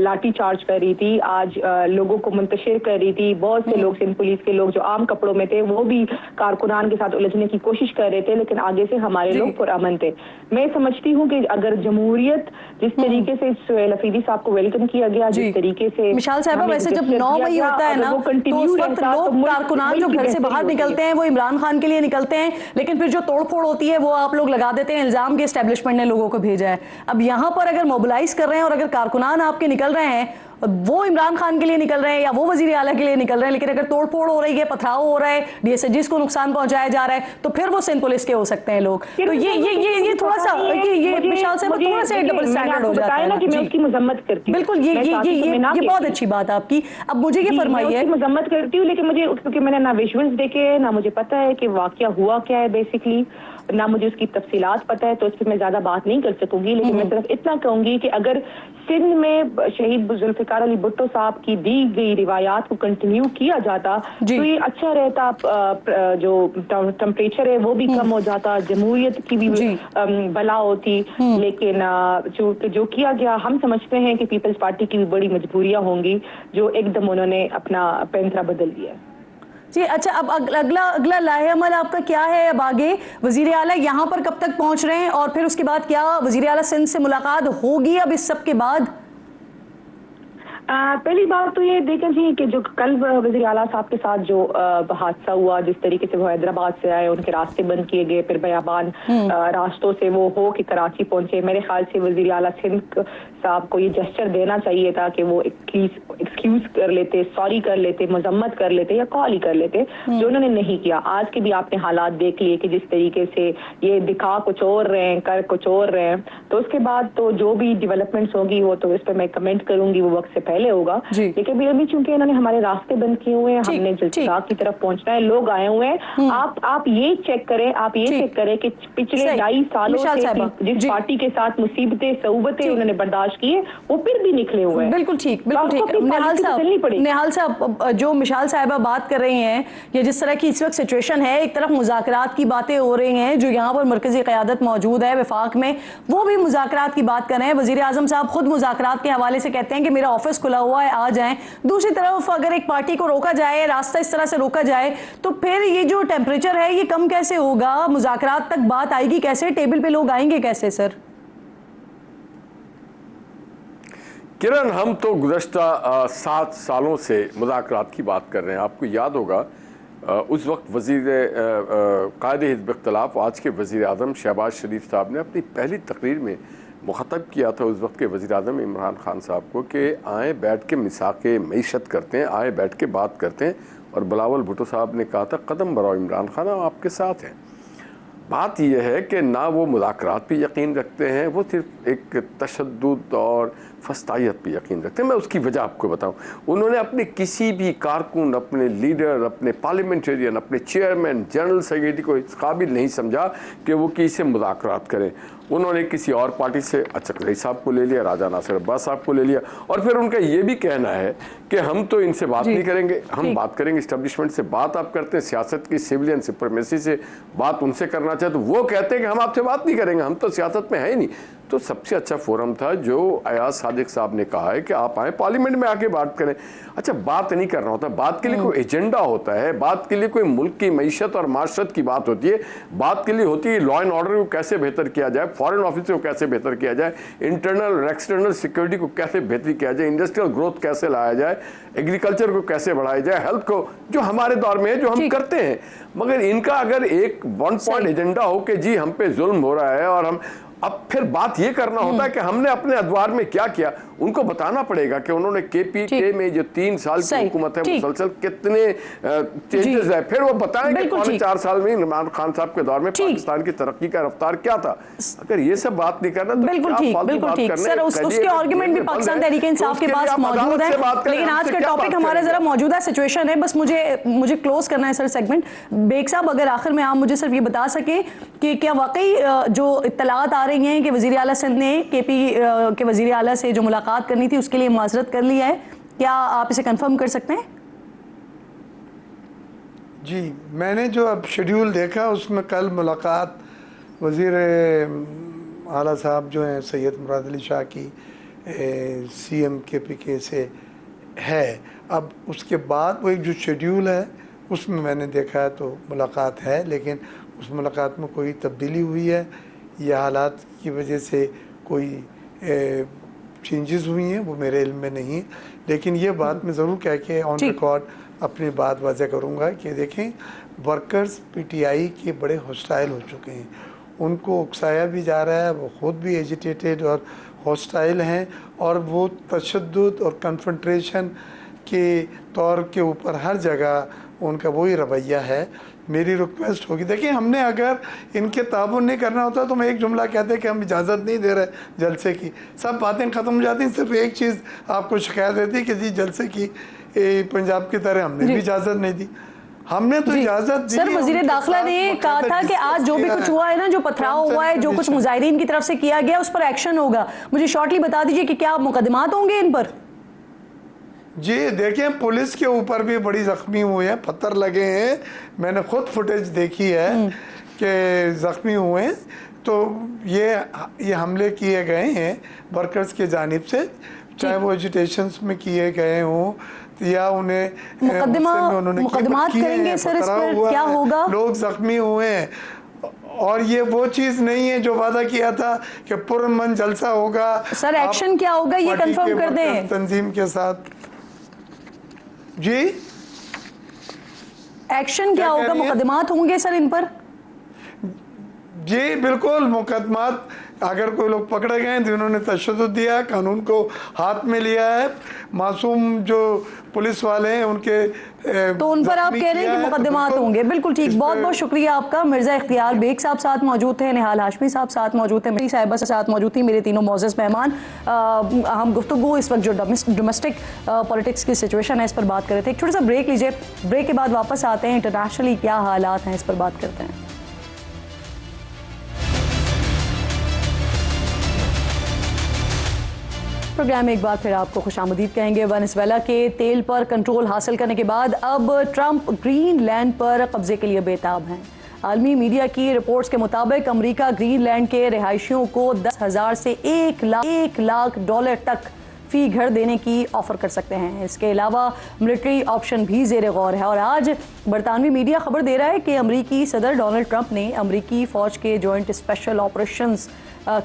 [SPEAKER 9] लाठी चार्ज कर रही थी, आज लोगों को मुंतशिर कर रही थी। बहुत से लोग, सिंध पुलिस के लोग जो आम कपड़ों में थे, वो भी कारकुनान के साथ उलझने की कोशिश कर रहे थे, लेकिन आगे से हमारे लोग पुरअमन थे। मैं समझती हूँ कि अगर जमहूरियत जिस तरीके से सुहेल अफरीदी साहब को वेलकम किया गया, जिस तरीके से
[SPEAKER 1] मिशाल साहब, वैसे जब 9 मई होता है ना तो उस वक्त लोग कारकुनान जो घर से बाहर निकलते हैं वो इमरान खान के लिए निकलते हैं, लेकिन फिर जो तोड़फोड़ होती है वो आप लोग लगा देते हैं इल्जाम के एस्टेब्लिशमेंट ने लोगों को भेजा है। अब यहाँ पर अगर मोबिलाइज कर रहे हैं और अगर कारकुनान आपके निकल रहे हैं, वो इमरान खान के लिए निकल रहे हैं या वो वजीर आला के लिए निकल रहे हैं, लेकिन अगर तोड़फोड़ हो रही है, पथराव हो रहा है, डीएसएनजीस को नुकसान पहुंचाया जा रहा है, तो फिर वो सिंध पुलिस के हो सकते हैं लोग। तो ये थोड़ा सा ये मिशाल से थोड़ा सा डबल स्टैंडर्ड हो जाता है ना।
[SPEAKER 9] मैं उसकी मजम्मत करती हूँ,
[SPEAKER 1] बिल्कुल, ये बहुत अच्छी बात है आपकी। अब मुझे ये फरमाइए।
[SPEAKER 9] मजम्मत करती हूँ, लेकिन मुझे, क्योंकि मैंने ना विजुअल्स देखे, ना मुझे पता है कि वाकया हुआ क्या है बेसिकली, ना मुझे उसकी तफसीलात पता है, तो इस पर मैं ज्यादा बात नहीं कर सकूंगी। लेकिन मैं सिर्फ इतना कहूंगी कि अगर सिंध में शहीद जुल्फिकार अली भुट्टो साहब की दी गई रिवायात को कंटिन्यू किया जाता तो ये अच्छा रहता। जो टेम्परेचर है वो भी कम हो जाता, जमहूरियत की भी भला होती। लेकिन जो किया गया, हम समझते हैं कि पीपल्स पार्टी की भी बड़ी मजबूरियां होंगी, जो एकदम उन्होंने अपना पैंतरा बदल दिया
[SPEAKER 1] जी। अच्छा, अब अगला लाहेअमल आपका क्या है? अब आगे वजीर आला यहाँ पर कब तक पहुँच रहे हैं और फिर उसके बाद क्या वजीर आला सिंध से मुलाकात होगी अब इस सब के बाद?
[SPEAKER 9] पहली बात तो ये देखें जी कि जो कल वज़ीर आला साहब के साथ जो हादसा हुआ, जिस तरीके से वो हैदराबाद से आए, उनके रास्ते बंद किए गए, फिर बयाबान रास्तों से वो हो के कराची पहुंचे। मेरे ख्याल से वज़ीर आला सिंध साहब को ये जेस्चर देना चाहिए था कि वो एक्सक्यूज कर लेते, सॉरी कर लेते, मजम्मत कर लेते या कॉल ही कर लेते, जो उन्होंने नहीं किया। आज के भी आपने हालात देख लिए कि जिस तरीके से ये दिखा कुछ और रहे हैं, कर कुछ और रहे हैं। तो उसके बाद तो जो भी डेवलपमेंट्स होगी वो तो इस पर मैं कमेंट करूंगी, वो वक्त से पहले होगा। लेकिन अभी चूंकि इन्होंने हमारे रास्ते बंद किए हुए हैं, हमने जुल्फिकार की तरफ पहुंचना है, लोग आए हुए हैं। आप ये चेक करें, आप ये चेक करें कि पिछले 2.5 सालों से जिस पार्टी के साथ मुसीबतें सऊबतें उन्होंने बर्दाश्त की है, वो फिर भी निकले हुए हैं।
[SPEAKER 1] बिल्कुल ठीक, बिल्कुल ठीक। निहाल साहब, जो मिशाल साहिबा बात कर रही हैं, ये जिस तरह की इस वक्त सिचुएशन है, एक तरफ मुज़ाकरात की बातें हो रही हैं, जो यहाँ पर मरकजी क़यादत मौजूद है वफाक में, वो भी मुज़ाकरात की बात कर रहे हैं। वज़ीर आज़म साहब खुद मुज़ाकरात के हवाले से कहते हैं कि मेरा ऑफिस खुला हुआ है, आ जाएं। दूसरी तरफ अगर एक पार्टी को रोका जाए, रास्ता इस तरह से रोका जाए, तो फिर ये जो टेम्परेचर है ये कम कैसे होगा? मुज़ाकरात तक बात आएगी कैसे? टेबल पे लोग आएंगे कैसे सर?
[SPEAKER 7] किरण, हम तो गुज़श्ता 7 सालों से मुज़ाकरात की बात कर रहे हैं। आपको याद होगा उस वक्त वज़ीर क़ायदे हिज़्ब इख्तिलाफ़ आज के वज़ीर आज़म शहबाज शरीफ साहब ने अपनी पहली तकरीर में मुख़ातब किया था उस वक्त के वज़ीर आज़म इमरान खान साहब को कि आए बैठ के मिसाक़े मईशत करते हैं, आए बैठ के बात करते हैं। और बिलावल भुट्टो साहब ने कहा था कदम बढ़ाओ इमरान खान, हम आपके साथ हैं। बात यह है कि ना वो मुज़ाकरात पे यकीन रखते हैं, वो सिर्फ एक तशद्दुद और फस्तायत पे यकीन रखते हैं। मैं उसकी वजह आपको बताऊं, उन्होंने अपने किसी भी कारकुन, अपने लीडर, अपने पार्लियामेंटेरियन, अपने चेयरमैन, जनरल सेक्रेटरी को इस काबिल नहीं समझा कि वो किसी से मुज़ाकरात करें। उन्होंने किसी और पार्टी से अचक रई साहब को ले लिया, राजा नासिर अब्बास साहब को ले लिया, और फिर उनका ये भी कहना है कि हम तो इनसे बात नहीं करेंगे, हम बात करेंगे इस्टेब्लिशमेंट से। बात आप करते हैं सियासत की, सिविलियन सुप्रीमेसी से बात उनसे करना चाहते, तो वो कहते हैं कि हम आपसे बात नहीं करेंगे, हम तो सियासत में है ही नहीं। तो सबसे अच्छा फोरम था जो अयाज सादिक साहब ने कहा है कि आप आए पार्लियामेंट में आके बात करें। अच्छा, बात नहीं करना होता, बात के लिए कोई एजेंडा होता है, बात के लिए कोई मुल्क की मईशत और माशरत की बात होती है, बात के लिए होती है लॉ एंड ऑर्डर को कैसे बेहतर किया जाए, फॉरेन ऑफिस को कैसे बेहतर किया जाए, इंटरनल और एक्सटर्नल सिक्योरिटी को कैसे बेहतर किया जाए, इंडस्ट्रियल ग्रोथ कैसे लाया जाए, एग्रीकल्चर को कैसे बढ़ाया जाए, हेल्थ को, जो हमारे दौर में है, जो हम करते हैं। मगर इनका अगर एक वन पॉइंट एजेंडा हो कि जी हम पे जुल्म हो रहा है, और हम अब फिर बात ये करना होता है कि हमने अपने अदवार में क्या किया, उनको बताना पड़ेगा कि उन्होंने केपीके में जो 3 साल की हुकूमत है मुसलसल कितने चेंजेस है, फिर वो बताएं कि 4 साल में इमरान खान साहब के दौर में पाकिस्तान की तरक्की का रफ्तार क्या था। अगर ये सब बात नहीं करना तो
[SPEAKER 1] बिल्कुल ठीक सर, उसके आर्गुमेंट भी पाकिस्तान तहरीक इंसाफ के पास मौजूद है, लेकिन आज का टॉपिक हमारा जरा मौजूदा सिचुएशन है। बस मुझे क्लोज करना है सर सेगमेंट। बेग साहब, अगर आखिर में आप मुझे सिर्फ ये बता सके कि क्या वाकई जो इत्तलात आ रही हैं कि वज़ीर आला सिंध ने केपी के वज़ीर आला से जो मुलाकात करनी थी उसके लिए माजरत कर लिया है, क्या आप इसे कंफर्म कर सकते हैं?
[SPEAKER 8] जी, मैंने जो अब शेड्यूल देखा उसमें कल मुलाकात वज़ीर आला साहब जो हैं सैयद मुराद अली शाह की CM KPK से है। अब उसके बाद वो एक जो शेड्यूल है उसमें मैंने देखा है तो मुलाकात है, लेकिन उस मुलाकात में कोई तब्दीली हुई है या हालात की वजह से कोई चेंजेस हुई हैं वो मेरे इल्म में नहीं है। लेकिन ये बात मैं ज़रूर कह के ऑन रिकॉर्ड अपनी बात वाज़ह करूँगा कि देखें, वर्कर्स PTI के बड़े हॉस्टाइल हो चुके हैं, उनको उकसाया भी जा रहा है, वो ख़ुद भी एजिटेटेड और हॉस्टाइल हैं, और वो तशद्दुद और कन्फ्रंट्रेशन के तौर के ऊपर हर जगह उनका वही रवैया है। मेरी रिक्वेस्ट होगी, देखिए हमने अगर इनके ताबुन नहीं करना होता तो मैं एक जुमला कहते कि हम इजाज़त नहीं दे रहे जलसे की, सब बातें ख़त्म हो जाती। सिर्फ एक चीज़ आपको शिकायत रहती कि जी जलसे की पंजाब की तरह हमने भी इजाज़त नहीं दी। हमने तो इजाज़त दी।
[SPEAKER 1] सर, वज़ीर दाखिला ने कहा था कि आज जो भी कुछ हुआ है ना, जो पथराव हुआ है, जो कुछ मुजाहिरीन की तरफ से किया गया उस पर एक्शन होगा। मुझे शॉर्टली बता दीजिए कि क्या मुकदमात होंगे इन पर?
[SPEAKER 8] जी देखें, पुलिस के ऊपर भी बड़ी जख्मी हुए हैं, पत्थर लगे हैं, मैंने खुद फुटेज देखी है कि जख्मी हुए हैं। तो ये हमले किए गए हैं वर्कर्स के जानिब से, चाहे वो एजिटेशंस में किए गए हों या उन्हें
[SPEAKER 1] मुकदमात करेंगे सर, इस पर क्या होगा?
[SPEAKER 8] लोग जख्मी हुए हैं और ये वो चीज नहीं है जो वादा किया था कि पुरअमन जलसा होगा।
[SPEAKER 1] सर एक्शन क्या होगा ये कंफर्म कर दें
[SPEAKER 8] तंजीम के साथ। जी
[SPEAKER 1] एक्शन क्या होगा? मुकदमात होंगे सर इन पर?
[SPEAKER 8] जी बिल्कुल, मुकदमात अगर कोई लोग पकड़े गए जिन्होंने तशद्दुद दिया, कानून को हाथ में लिया है, मासूम जो पुलिस वाले हैं उनके
[SPEAKER 1] तो उन पर आप कह रहे हैं कि मुकदमात होंगे। बिल्कुल ठीक, बहुत बहुत शुक्रिया आपका। मिर्ज़ा इख्तियार बेग साहब साथ मौजूद थे, निहाल हाशमी साहब साथ मौजूद थे, मेरी साहिबा साथ मौजूद थी, मेरे तीनों मोअज़्ज़ज़ मेहमान। हम गुफ्तगू इस वक्त जो डोमेस्टिक पॉलिटिक्स की सिचुएशन है इस पर बात कर रहे थे। एक छोटा सा ब्रेक लीजिए, ब्रेक के बाद वापस आते हैं, इंटरनेशनली क्या हालात हैं इस पर बात करते हैं। प्रोग्राम में एक बार फिर आपको खुशामदीद कहेंगे। वेनेजुएला के तेल पर कंट्रोल हासिल करने के बाद अब ट्रंप ग्रीनलैंड पर कब्जे के लिए बेताब हैं। आलमी मीडिया की रिपोर्ट्स के मुताबिक अमेरिका ग्रीनलैंड के रिहायशियों को 10,000 से 1 लाख डॉलर तक फी घर देने की ऑफर कर सकते हैं। इसके अलावा मिलिट्री ऑप्शन भी ज़ेर गौर है। और आज बरतानवी मीडिया खबर दे रहा है कि अमेरिकी सदर डोनाल्ड ट्रंप ने अमेरिकी फ़ौज के जॉइंट स्पेशल ऑपरेशंस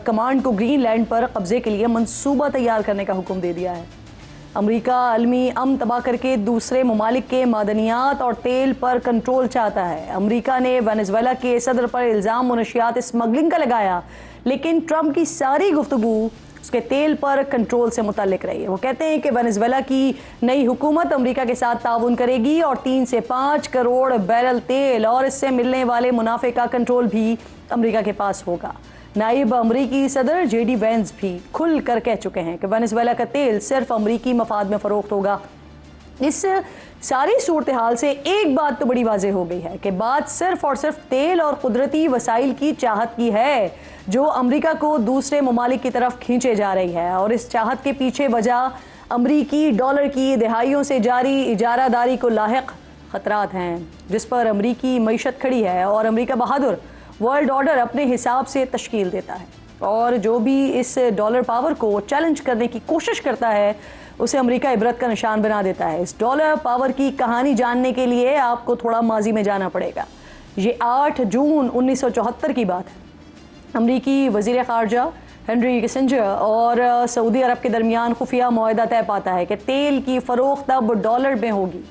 [SPEAKER 1] कमांड को ग्रीनलैंड पर कब्जे के लिए मंसूबा तैयार करने का हुक्म दे दिया है। अमेरिका आलमी अमन तबाह करके दूसरे ममालिक के मादनियात और तेल पर कंट्रोल चाहता है। अमेरिका ने वेनेजुएला के सदर पर इल्ज़ाम मुनशियात स्मगलिंग का लगाया, लेकिन ट्रंप की सारी गुफ्तगू उसके तेल पर कंट्रोल से मुताल्लिक रही है। वो कहते हैं कि वेनेजुएला की नई हुकूमत अमेरिका के साथ ताउन करेगी और 3 से 5 करोड़ बैरल तेल और इससे मिलने वाले मुनाफे का कंट्रोल भी अमेरिका के पास होगा। नायब अमरीकी सदर JD वैंस भी खुल कर कह चुके हैं कि वेनेजुएला का तेल सिर्फ अमरीकी मफाद में फ़रोख्त होगा। इस सारी सूरत हाल से एक बात तो बड़ी वाज़ेह हो गई है कि बात सिर्फ और सिर्फ तेल और कुदरती वसाइल की चाहत की है जो अमेरिका को दूसरे ममालिक की तरफ खींचे जा रही है। और इस चाहत के पीछे वजह अमरीकी डॉलर की दिहाइयों से जारी इजारादारी को लाहिक ख़तरात हैं, जिस पर अमरीकी मईशत खड़ी है और अमरीका बहादुर वर्ल्ड ऑर्डर अपने हिसाब से तश्कील देता है। और जो भी इस डॉलर पावर को चैलेंज करने की कोशिश करता है उसे अमेरिका इबरत का निशान बना देता है। इस डॉलर पावर की कहानी जानने के लिए आपको थोड़ा माजी में जाना पड़ेगा। ये 8 जून 1974 की बात है। अमरीकी वज़ीर ख़ारजा हेनरी किसिंजर और सऊदी अरब के दरमियान खुफिया मुआहदा तय पाता है कि तेल की फ़रोख्त अब डॉलर में होगी।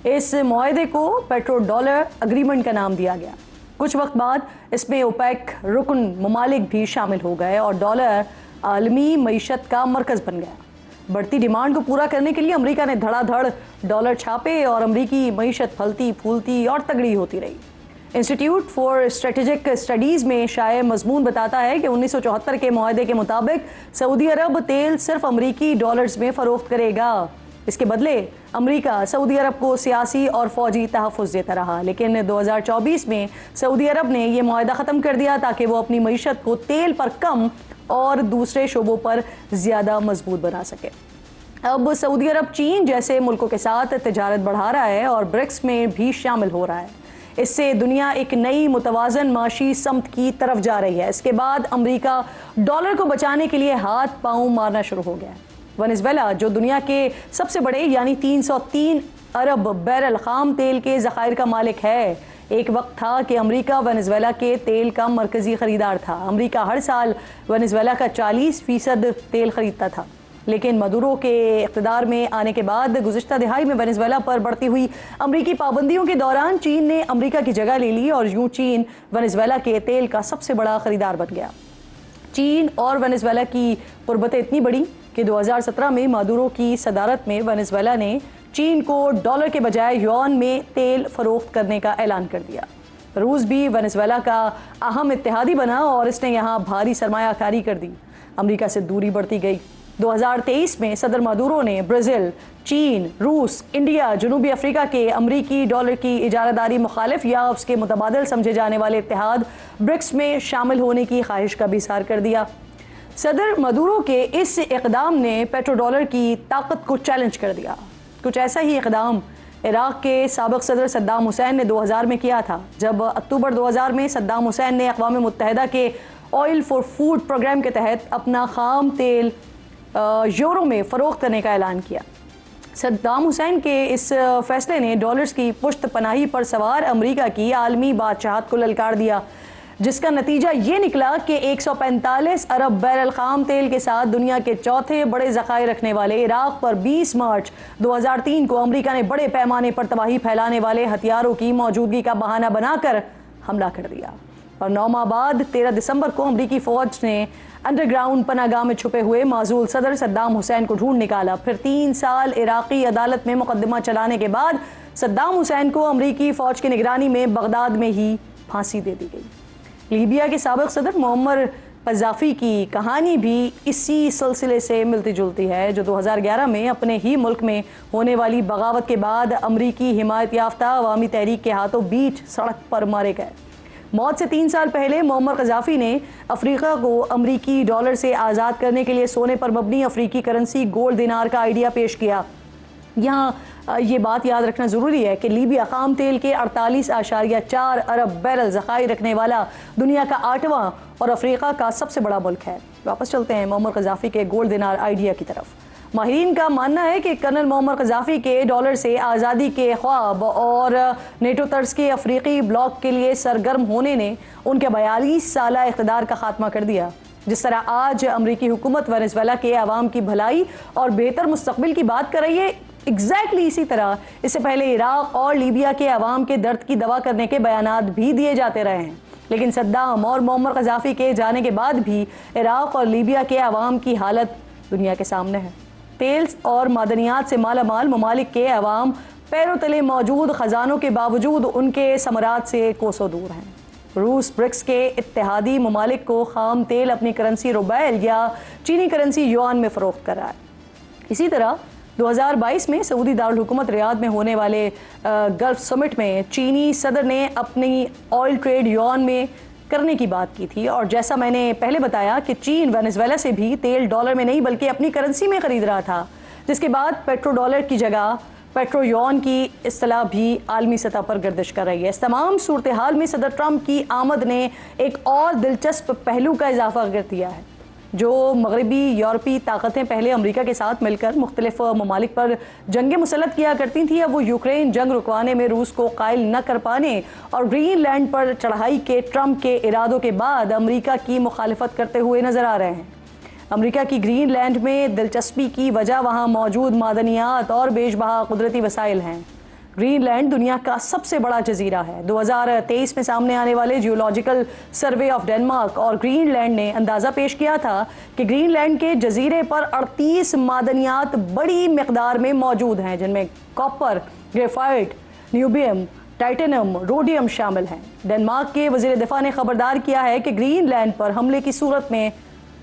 [SPEAKER 1] इस मुआहदे को पेट्रो डॉलर अग्रीमेंट का नाम दिया गया। कुछ वक्त बाद इसमें ओपेक रुकन ममालिक भी शामिल हो गए और डॉलर आलमी मईशत का मरकज़ बन गया। बढ़ती डिमांड को पूरा करने के लिए अमेरिका ने धड़ाधड़ डॉलर छापे और अमेरिकी मईशत फलती फूलती और तगड़ी होती रही। इंस्टीट्यूट फॉर स्ट्रेटेजिक स्टडीज़ में शाये मजमून बताता है कि 1974 के मुआहदे के मुताबिक सऊदी अरब तेल सिर्फ अमरीकी डॉलर्स में फ़रोख्त करेगा। इसके बदले अमेरिका सऊदी अरब को सियासी और फ़ौजी तहफ़्फ़ुज़ देता रहा, लेकिन 2024 में सऊदी अरब ने यह मुआहदा ख़त्म कर दिया ताकि वो अपनी मईशत को तेल पर कम और दूसरे शोबों पर ज़्यादा मजबूत बना सके। अब सऊदी अरब चीन जैसे मुल्कों के साथ तिजारत बढ़ा रहा है और ब्रिक्स में भी शामिल हो रहा है। इससे दुनिया एक नई मुतवाज़न माशी समत की तरफ जा रही है। इसके बाद अमेरिका डॉलर को बचाने के लिए हाथ पांव मारना शुरू हो गया है। वेनेजुएला जो दुनिया के सबसे बड़े यानी 303 अरब बैरल खाम तेल के ज़खायर का मालिक है, एक वक्त था कि अमेरिका वेनेजुएला के तेल का मरकज़ी ख़रीदार था। अमेरिका हर साल वेनेजुएला का 40% तेल ख़रीदता था, लेकिन मदुरो के इक़्तिदार में आने के बाद गुज़िश्ता दिहाई में वेनेजुएला पर बढ़ती हुई अमरीकी पाबंदियों के दौरान चीन ने अमरीका की जगह ले ली और यूँ चीन वेनेजुएला के तेल का सबसे बड़ा ख़रीदार बन गया। चीन और वेनेजुएला की कुर्बतें इतनी बड़ी कि 2017 में मदुरो की सदारत में वेनेजुएला ने चीन को डॉलर के बजाय युआन में तेल फ़रोख्त करने का ऐलान कर दिया। रूस भी वेनेजुएला का अहम इत्तेहादी बना और इसने यहाँ भारी सरमायाकारी कर दी। अमरीका से दूरी बढ़ती गई। 2023 में सदर मदुरो ने ब्राज़ील, चीन, रूस, इंडिया, जनूबी अफ्रीका के अमरीकी डॉलर की इजारादारी मुखालिफ या उसके मुतबादल समझे जाने वाले इत्तेहाद ब्रिक्स में शामिल होने की ख्वाहिश का भी इज़हार कर दिया। सदर मदुरो के इस इक़दाम ने पेट्रो डॉलर की ताकत को चैलेंज कर दिया। कुछ ऐसा ही इक़दाम इराक़ के साबिक़ सदर सद्दाम हुसैन ने 2000 में किया था, जब अक्टूबर 2000 में सद्दाम हुसैन ने अक़वाम मुत्तहिदा के ऑयल फॉर फूड प्रोग्राम के तहत अपना खाम तेल यूरो में फ़रोख्त करने का ऐलान किया। सद्दाम हुसैन के इस फैसले ने डॉलर्स की पुश्त पनाही पर सवार अमरीका की आलमी बादशाहत को ललकार दिया, जिसका नतीजा ये निकला कि 145 अरब बैरल खाम तेल के साथ दुनिया के चौथे बड़े ज़खायर रखने वाले इराक़ पर 20 मार्च 2003 को अमेरिका ने बड़े पैमाने पर तबाही फैलाने वाले हथियारों की मौजूदगी का बहाना बनाकर हमला कर दिया। और 9 माह बाद 13 दिसंबर को अमरीकी फ़ौज ने अंडरग्राउंड पनागाह में छुपे हुए माजूल सदर सद्दाम हुसैन को ढूंढ निकाला। फिर 3 साल इराक़ी अदालत में मुकदमा चलाने के बाद सद्दाम हुसैन को अमरीकी फ़ौज की निगरानी में बगदाद में ही फांसी दे दी गई। लीबिया के साबिक़ सदर मुअम्मर कज़ाफ़ी की कहानी भी इसी सिलसिले से मिलती जुलती है, जो 2011 में अपने ही मुल्क में होने वाली बगावत के बाद अमरीकी हिमायत याफ्ता अवामी तहरीक के हाथों बीच सड़क पर मारे गए। मौत से 3 साल पहले मुअम्मर कज़ाफ़ी ने अफ्रीका को अमरीकी डॉलर से आज़ाद करने के लिए सोने पर मबनी अफ्रीकी करेंसी गोल्ड दिनार का आइडिया पेश किया। यहाँ ये बात याद रखना ज़रूरी है कि लीबिया खाम तेल के 48.4 अरब बैरल ज़खायर रखने वाला दुनिया का 8वां और अफ्रीका का सबसे बड़ा मुल्क है। वापस चलते हैं मुअम्मर कज़ाफ़ी के गोल्ड दिनार आइडिया की तरफ। माहिरीन का मानना है कि कर्नल मुअम्मर कज़ाफ़ी के डॉलर से आज़ादी के ख्वाब और नेटो तर्ज के अफ्रीकी ब्लॉक के लिए सरगर्म होने ने उनके 42 साला इक़्तिदार का खात्मा कर दिया। जिस तरह आज अमरीकी हुकूमत वेनेजुएला के अवाम की भलाई और बेहतर मुस्तक़बिल की बात कर रही है, एग्जैक्टली इसी तरह इससे पहले इराक़ और लीबिया के अवाम के दर्द की दवा करने के बयानात भी दिए जाते रहे हैं। लेकिन सद्दाम और मुअम्मर कज़ाफ़ी के जाने के बाद भी इराक़ और लीबिया के अवाम की हालत दुनिया के सामने है। तेल और मादनियात से मालामाल ममालिक के अवाम पैरों तले मौजूद ख़जानों के बावजूद उनके समरात से कोसों दूर हैं। रूस ब्रिक्स के इत्तेहादी ममालिक को खाम तेल अपनी करेंसी रुबैल या चीनी करेंसी युआन में फ़रोख्त कर रहा है। इसी तरह 2022 में सऊदी दारुल हुकूमत रियाद में होने वाले गल्फ समिट में चीनी सदर ने अपनी ऑयल ट्रेड युआन में करने की बात की थी। और जैसा मैंने पहले बताया कि चीन वेनेजुएला से भी तेल डॉलर में नहीं बल्कि अपनी करेंसी में ख़रीद रहा था, जिसके बाद पेट्रो डॉलर की जगह पेट्रोयॉन की इस्तिलाह भी आलमी सतह पर गर्दिश कर रही है। इस तमाम सूरत हाल में सदर ट्रंप की आमद ने एक और दिलचस्प पहलू का इजाफा कर दिया है। जो मगरबी यूरोपीय ताकतें पहले अमेरिका के साथ मिलकर मुख्तलिफ ममालिक पर जंग मुसल्लत किया करती थी, अब वो यूक्रेन जंग रुकवाने में रूस को कायल न कर पाने और ग्रीनलैंड पर चढ़ाई के ट्रंप के इरादों के बाद अमेरिका की मुखालिफत करते हुए नजर आ रहे हैं। अमेरिका की ग्रीनलैंड में दिलचस्पी की वजह वहाँ मौजूद मादनियात और बेशबहा कुदरती वसाइल हैं। ग्रीनलैंड दुनिया का सबसे बड़ा जजीरा है। 2023 में सामने आने वाले जियोलॉजिकल सर्वे ऑफ डेनमार्क और ग्रीनलैंड ने अंदाज़ा पेश किया था कि ग्रीनलैंड के जजीरे पर 38 मादनियात बड़ी मिकदार में मौजूद हैं, जिनमें कॉपर, ग्रेफाइट, न्यूबियम, टाइटेनियम, रोडियम शामिल हैं। डेनमार्क के वज़ीर दिफा ने खबरदार किया है कि ग्रीनलैंड पर हमले की सूरत में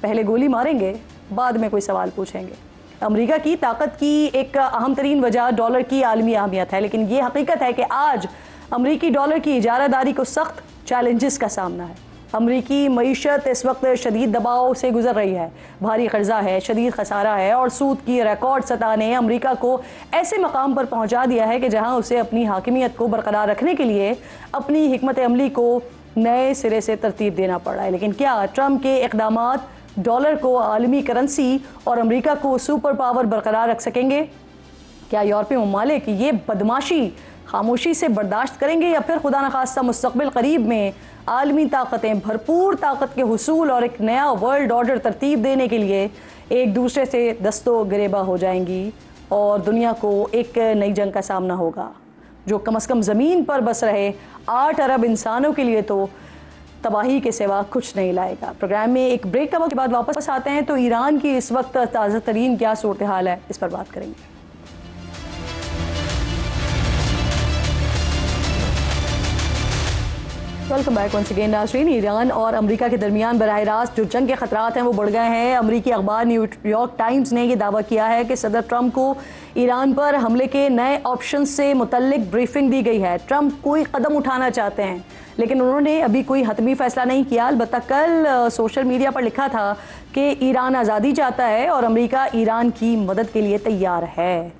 [SPEAKER 1] पहले गोली मारेंगे, बाद में कोई सवाल पूछेंगे। अमेरिका की ताकत की एक अहम तरीन वजह डॉलर की आलमी अहमियत है, लेकिन ये हकीकत है कि आज अमेरिकी डॉलर की इजारादारी को सख्त चैलेंजेस का सामना है। अमेरिकी मईशत इस वक्त शदीद दबाव से गुजर रही है। भारी कर्जा है, शदीद खसारा है और सूद की रिकॉर्ड सतह ने अमेरिका को ऐसे मकाम पर पहुंचा दिया है कि जहां उसे अपनी हाकिमियत को बरकरार रखने के लिए अपनी हिकमत अमली को नए सिरे से तरतीब देना पड़ रहा है। लेकिन क्या ट्रंप के इक़दामात डॉलर को आलमी करेंसी और अमेरिका को सुपर पावर बरकरार रख सकेंगे? क्या यूरोपीय ममालिक ये बदमाशी खामोशी से बर्दाश्त करेंगे या फिर खुदा न खास्ता मुस्तक़बिल करीब में आलमी ताकतें भरपूर ताकत के हुसूल और एक नया वर्ल्ड ऑर्डर तरतीब देने के लिए एक दूसरे से दस्तो गिरेबा हो जाएंगी और दुनिया को एक नई जंग का सामना होगा, जो कम से कम ज़मीन पर बस रहे 8 अरब इंसानों के लिए तो तबाही के सिवा कुछ नहीं लाएगा। प्रोग्राम में एक ब्रेक के बाद वापस आते हैं तो ईरान की इस वक्त ताज़ा तरीन क्या सूरत हाल है, इस पर बात करेंगे। वेलकम बैक वंस अगेन नाज़रीन। ईरान और अमेरिका के दरमियान बराह रास्त जो जंग के खतरात हैं वो बढ़ गए हैं। अमेरिकी अखबार न्यूयॉर्क टाइम्स ने यह दावा किया है कि सदर ट्रंप को ईरान पर हमले के नए ऑप्शन से मुतल्लिक ब्रीफिंग दी गई है। ट्रंप कोई कदम उठाना चाहते हैं लेकिन उन्होंने अभी कोई हतमी फैसला नहीं किया। अलबत्ता कल सोशल मीडिया पर लिखा था कि ईरान आज़ादी चाहता है और अमेरिका ईरान की मदद के लिए तैयार है।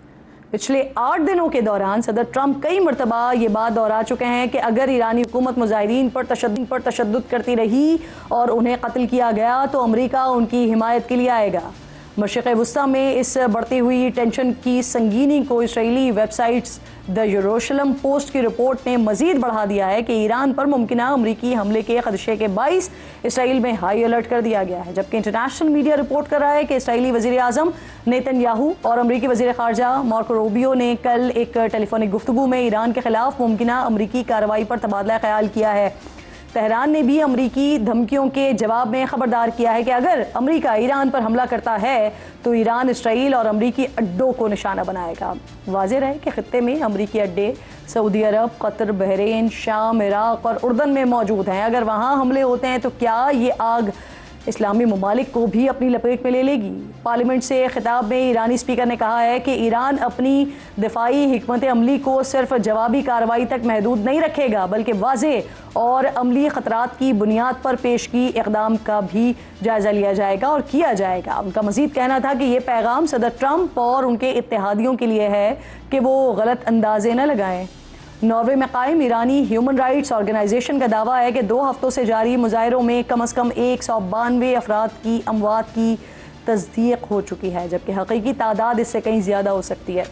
[SPEAKER 1] पिछले 8 दिनों के दौरान सदर ट्रंप कई मरतबा ये बात दोहरा चुके हैं कि अगर ईरानी हुकूमत मुजाहिदीन पर तशद्दुद करती रही और उन्हें कत्ल किया गया तो अमेरिका उनकी हिमायत के लिए आएगा। मशरिक़ वुस्ता में इस बढ़ती हुई टेंशन की संगीनी को इसराइली वेबसाइट्स द यरूशलेम पोस्ट की रिपोर्ट ने मजीद बढ़ा दिया है कि ईरान पर मुमकिन अमरीकी हमले के खदशे के बाइस इसराइल में हाई अलर्ट कर दिया गया है। जबकि इंटरनेशनल मीडिया रिपोर्ट कर रहा है कि इसराइली वज़ीर आज़म नेतन्याहू और अमरीकी वज़ीर ख़ारजा मार्को रूबियो ने कल एक टेलीफोनिक गुफ्तगू में ईरान के खिलाफ मुमकिन अमरीकी कार्रवाई पर तबादला ख्याल किया है। तेहरान ने भी अमरीकी धमकियों के जवाब में खबरदार किया है कि अगर अमरीका ईरान पर हमला करता है तो ईरान इसराइल और अमरीकी अड्डों को निशाना बनाएगा। वाज़ेह है कि खित्ते में अमरीकी अड्डे सऊदी अरब, कतर, बहरीन, शाम, इराक़ और उर्दन में मौजूद हैं। अगर वहाँ हमले होते हैं तो क्या ये आग इस्लामी ममालिक को भी अपनी लपेट में ले लेगी? पार्लियामेंट से खिताब में ईरानी स्पीकर ने कहा है कि ईरान अपनी दिफाई हिकमत अमली को सिर्फ जवाबी कार्रवाई तक महदूद नहीं रखेगा बल्कि वाज़ेह और अमली ख़तरात की बुनियाद पर पेश की इक़दाम का भी जायज़ा लिया जाएगा और किया जाएगा। उनका मज़ीद कहना था कि ये पैगाम सदर ट्रंप और उनके इत्तेहादियों के लिए है कि वो गलत अंदाजे न लगाएं। नॉर्वे में कायम ईरानी ह्यूमन राइट्स ऑर्गेनाइजेशन का दावा है कि 2 हफ्तों से जारी मुजाहिरों में कम से कम 192 अफराद की अमवात की तस्दीक हो चुकी है, जबकि हकीकी तादाद इससे कहीं ज़्यादा हो सकती है।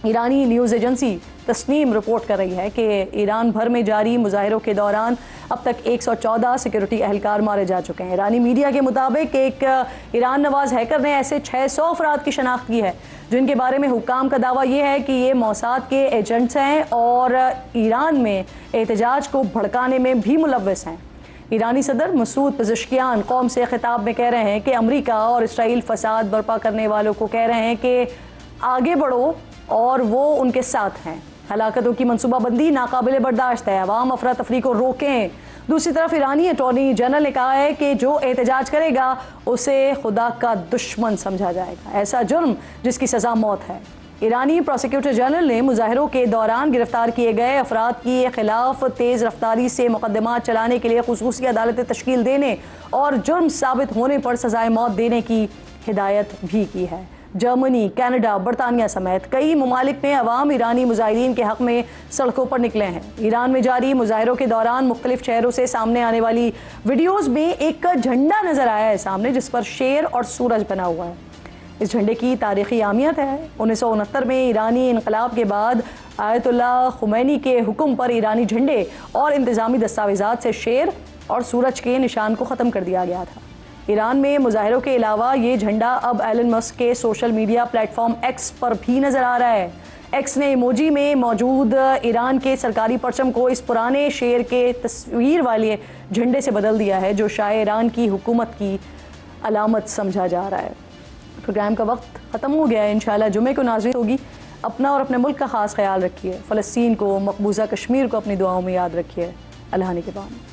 [SPEAKER 1] ईरानी न्यूज़ एजेंसी तस्नीम रिपोर्ट कर रही है कि ईरान भर में जारी मुजाहिरों के दौरान अब तक 114 सिक्योरिटी एहलकार मारे जा चुके हैं। ईरानी मीडिया के मुताबिक एक ईरान नवाज हैकर ने ऐसे 600 अफराद की शनाख्त की है जिनके बारे में हुक्काम का दावा यह है कि ये मौसाद के एजेंट्स हैं और ईरान में एहतजाज को भड़काने में भी मुलव्वस हैं। ईरानी सदर मसूद पज़ेश्कियान कौम से खिताब में कह रहे हैं कि अमेरिका और इसराइल फसाद बर्पा करने वालों को कह रहे हैं कि आगे बढ़ो और वो उनके साथ हैं। हलाकतों की मनसूबाबंदी नाकाबिले बर्दाश्त है, अवाम अफरा तफरी को रोकें। दूसरी तरफ ईरानी अटॉर्नी जनरल ने कहा है कि जो एहतजाज करेगा उसे खुदा का दुश्मन समझा जाएगा, ऐसा जुर्म जिसकी सज़ा मौत है। ईरानी प्रोसिक्यूटर जनरल ने मुजाहिरों के दौरान गिरफ्तार किए गए अफराद के खिलाफ तेज़ रफ्तारी से मुकदमात चलाने के लिए खुसूसी अदालतें तश्कील देने और जुर्म साबित होने पर सज़ाए मौत देने की हिदायत भी की है। जर्मनी, कनाडा, बरतानिया समेत कई ममालिक में अवाम ईरानी मुजाहिदीन के हक में सड़कों पर निकले हैं। ईरान में जारी मुजाहिरों के दौरान मुख्तलिफ शहरों से सामने आने वाली वीडियोज़ में एक झंडा नजर आया है सामने, जिस पर शेर और सूरज बना हुआ है। इस झंडे की तारीखी अहमियत है। 1969 में ईरानी इनकलाब के बाद आयतुल्लाह खुमैनी के हुक्म पर ईरानी झंडे और इंतज़ामी दस्तावेज़ात से शेर और सूरज के निशान को ख़त्म कर दिया गया था। ईरान में मुजाहिरों के अलावा ये झंडा अब एलन मस्क के सोशल मीडिया प्लेटफॉर्म एक्स पर भी नज़र आ रहा है। एक्स ने इमोजी में मौजूद ईरान के सरकारी परचम को इस पुराने शेर के तस्वीर वाले झंडे से बदल दिया है, जो शायद ईरान की हुकूमत की अलामत समझा जा रहा है। प्रोग्राम का वक्त ख़त्म हो गया है। इंशाल्लाह जुमे को नाज़रीन होगी। अपना और अपने मुल्क का ख़ास ख्याल रखिए। फ़लस्तीन को, मकबूजा कश्मीर को अपनी दुआओं में याद रखिए। अल्लाह ने के बाद।